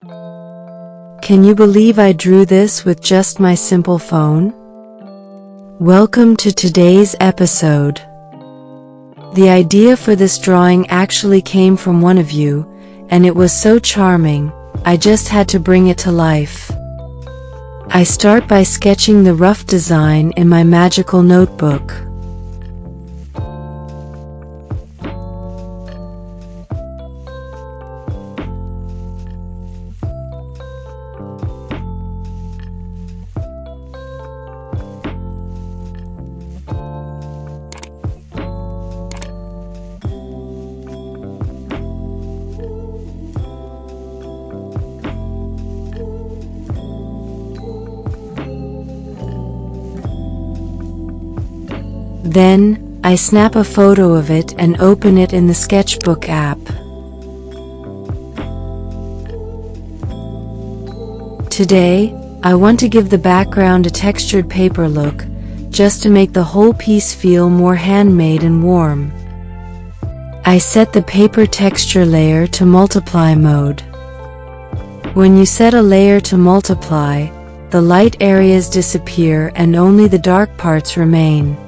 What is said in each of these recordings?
Can you believe I drew this with just my simple phone? Welcome to today's episode. The idea for this drawing actually came from one of you, and it was so charming, I just had to bring it to life. I start by sketching the rough design in my magical notebook. Then, I snap a photo of it and open it in the Sketchbook app. Today, I want to give the background a textured paper look, just to make the whole piece feel more handmade and warm. I set the paper texture layer to multiply mode. When you set a layer to multiply, the light areas disappear and only the dark parts remain.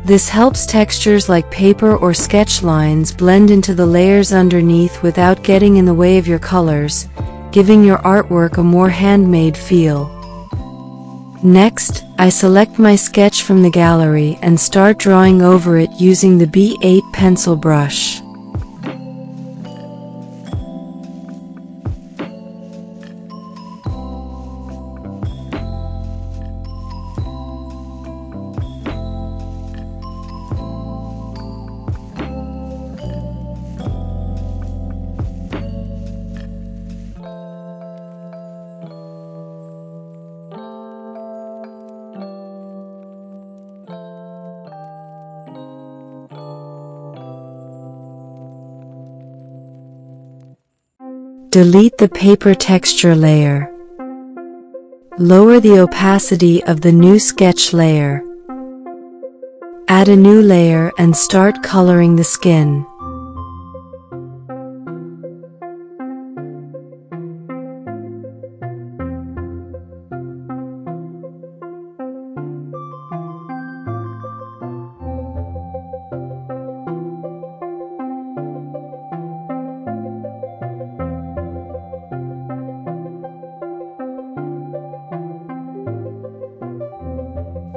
This helps textures like paper or sketch lines blend into the layers underneath without getting in the way of your colors, giving your artwork a more handmade feel. Next, I select my sketch from the gallery and start drawing over it using the B8 pencil brush. Delete the paper texture layer. Lower the opacity of the new sketch layer. Add a new layer and start coloring the skin.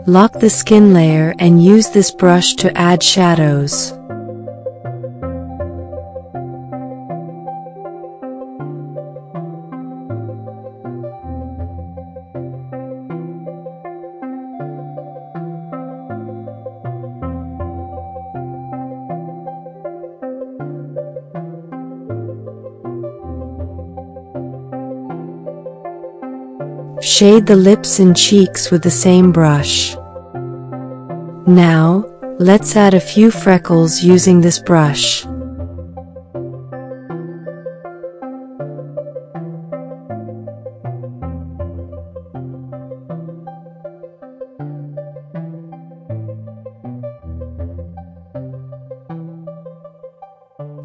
Lock the skin layer and use this brush to add shadows. Shade the lips and cheeks with the same brush. Now, let's add a few freckles using this brush.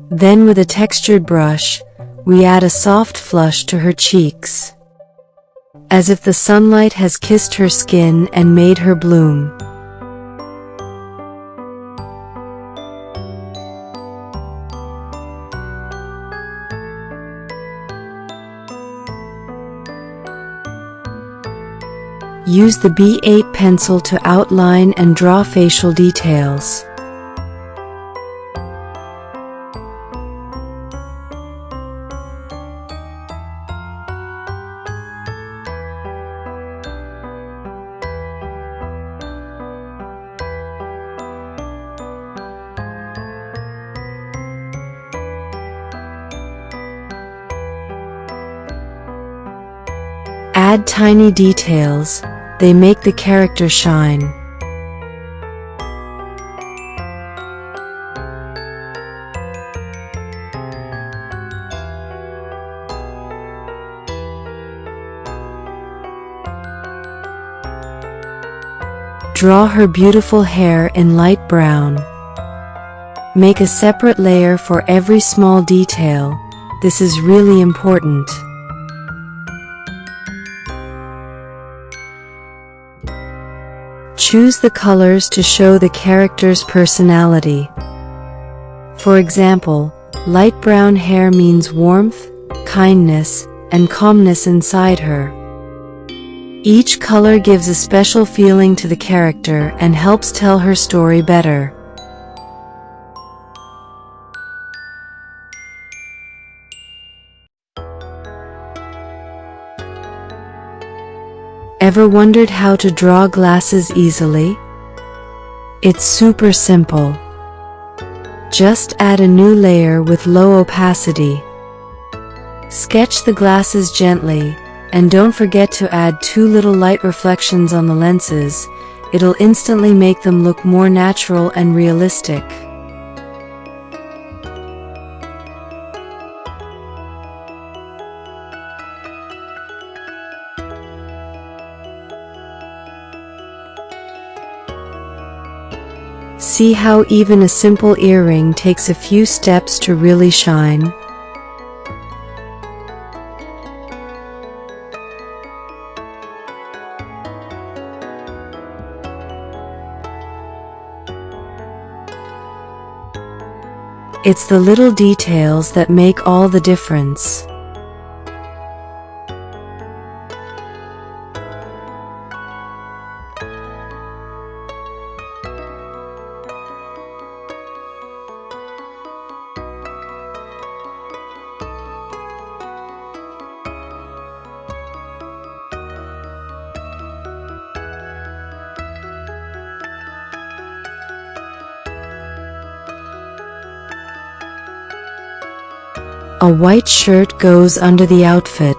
Then with a textured brush, we add a soft flush to her cheeks, as if the sunlight has kissed her skin and made her bloom. Use the B8 pencil to outline and draw facial details. Add tiny details, they make the character shine. Draw her beautiful hair in light brown. Make a separate layer for every small detail. This is really important. Choose the colors to show the character's personality. For example, light brown hair means warmth, kindness, and calmness inside her. Each color gives a special feeling to the character and helps tell her story better. Ever wondered how to draw glasses easily? It's super simple. Just add a new layer with low opacity. Sketch the glasses gently, and don't forget to add 2 little light reflections on the lenses. It'll instantly make them look more natural and realistic. See how even a simple earring takes a few steps to really shine? It's the little details that make all the difference. A white shirt goes under the outfit.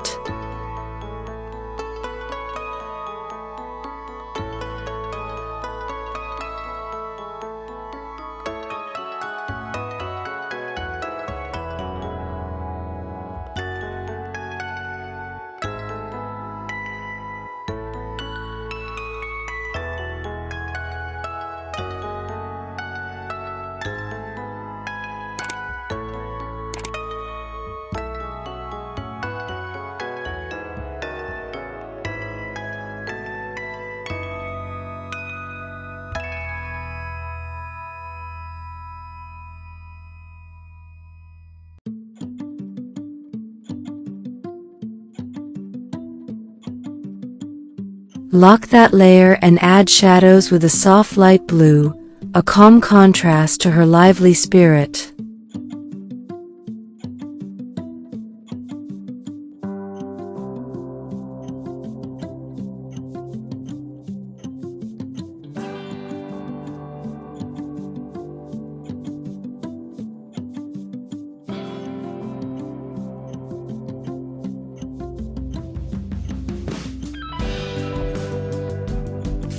Lock that layer and add shadows with a soft light blue, a calm contrast to her lively spirit.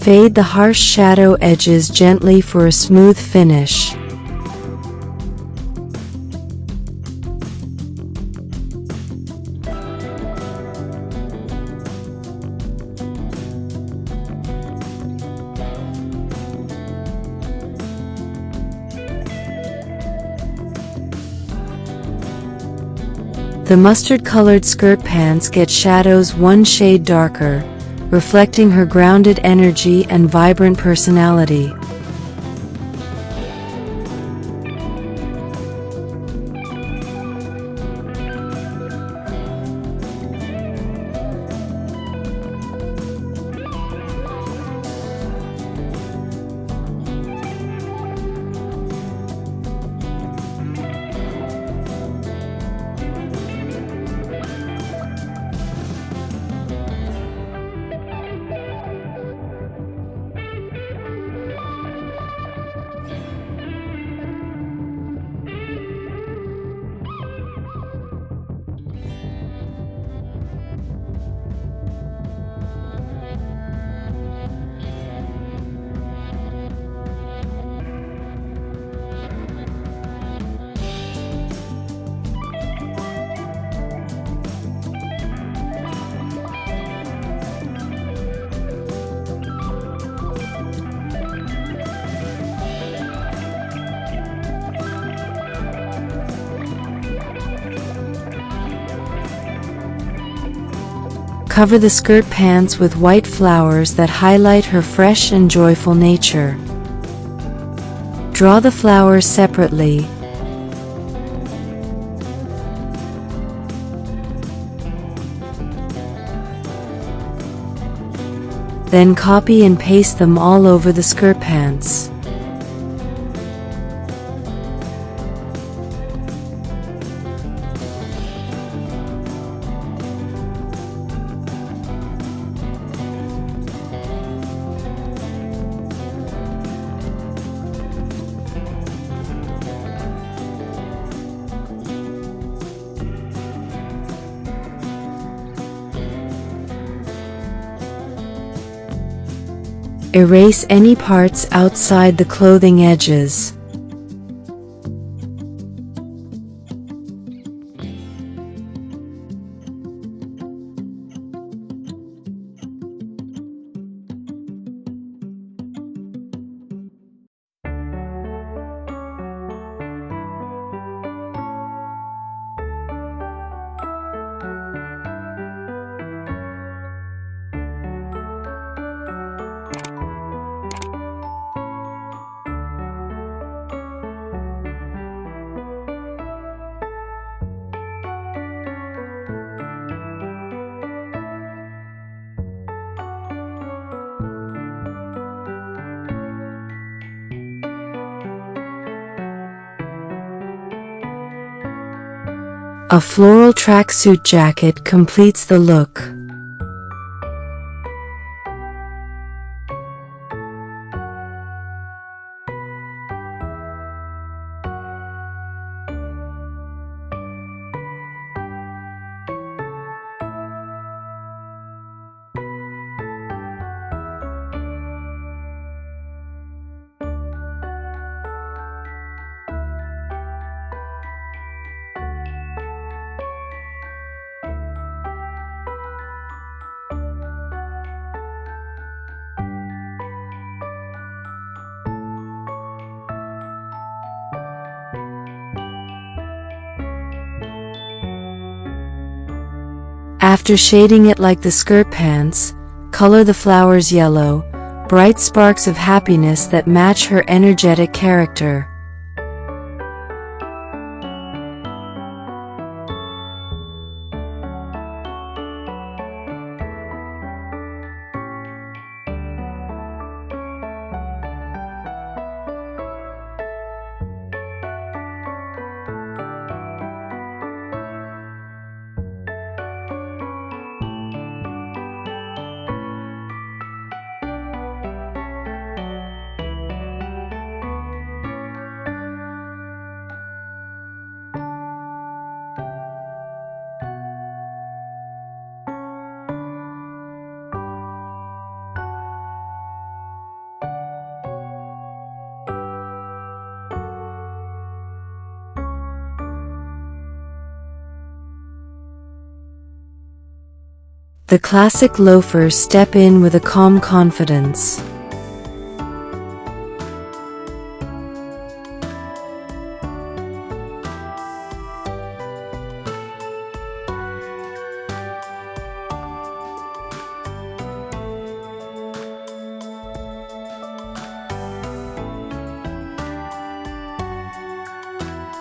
Fade the harsh shadow edges gently for a smooth finish. The mustard-colored skirt pants get shadows 1 shade darker, reflecting her grounded energy and vibrant personality. Cover the skirt pants with white flowers that highlight her fresh and joyful nature. Draw the flowers separately. Then copy and paste them all over the skirt pants. Erase any parts outside the clothing edges. A floral tracksuit jacket completes the look. After shading it like the skirt pants, color the flowers yellow, bright sparks of happiness that match her energetic character. The classic loafers step in with a calm confidence.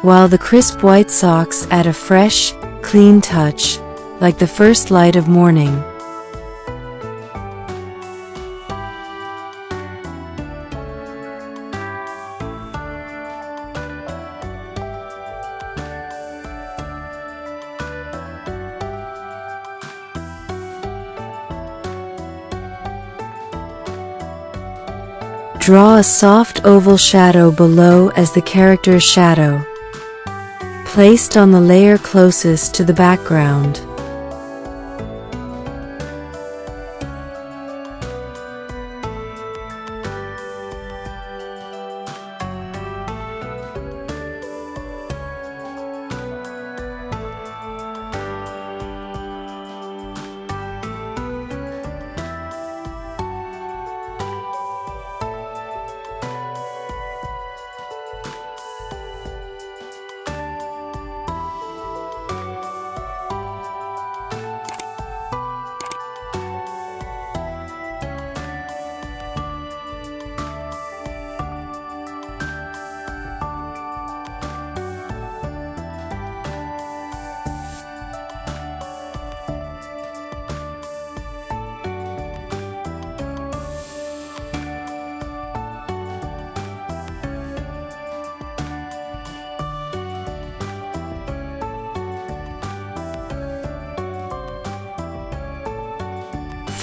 While the crisp white socks add a fresh, clean touch, like the first light of morning. Draw a soft oval shadow below as the character's shadow, placed on the layer closest to the background.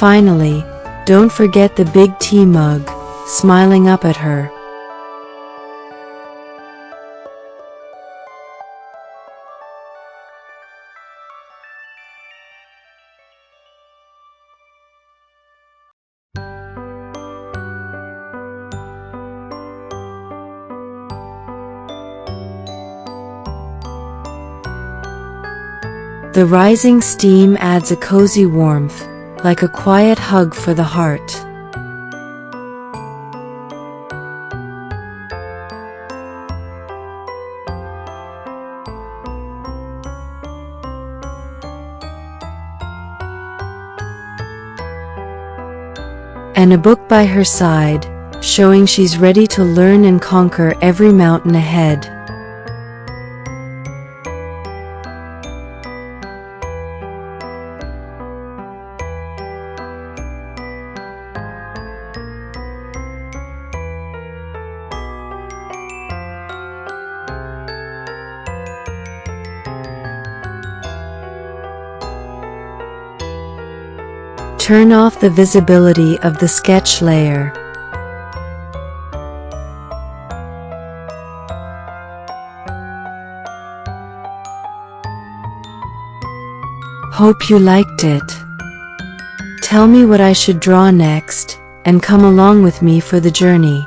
Finally, don't forget the big tea mug, smiling up at her. The rising steam adds a cozy warmth, like a quiet hug for the heart. And a book by her side, showing she's ready to learn and conquer every mountain ahead. Turn off the visibility of the sketch layer. Hope you liked it. Tell me what I should draw next, and come along with me for the journey.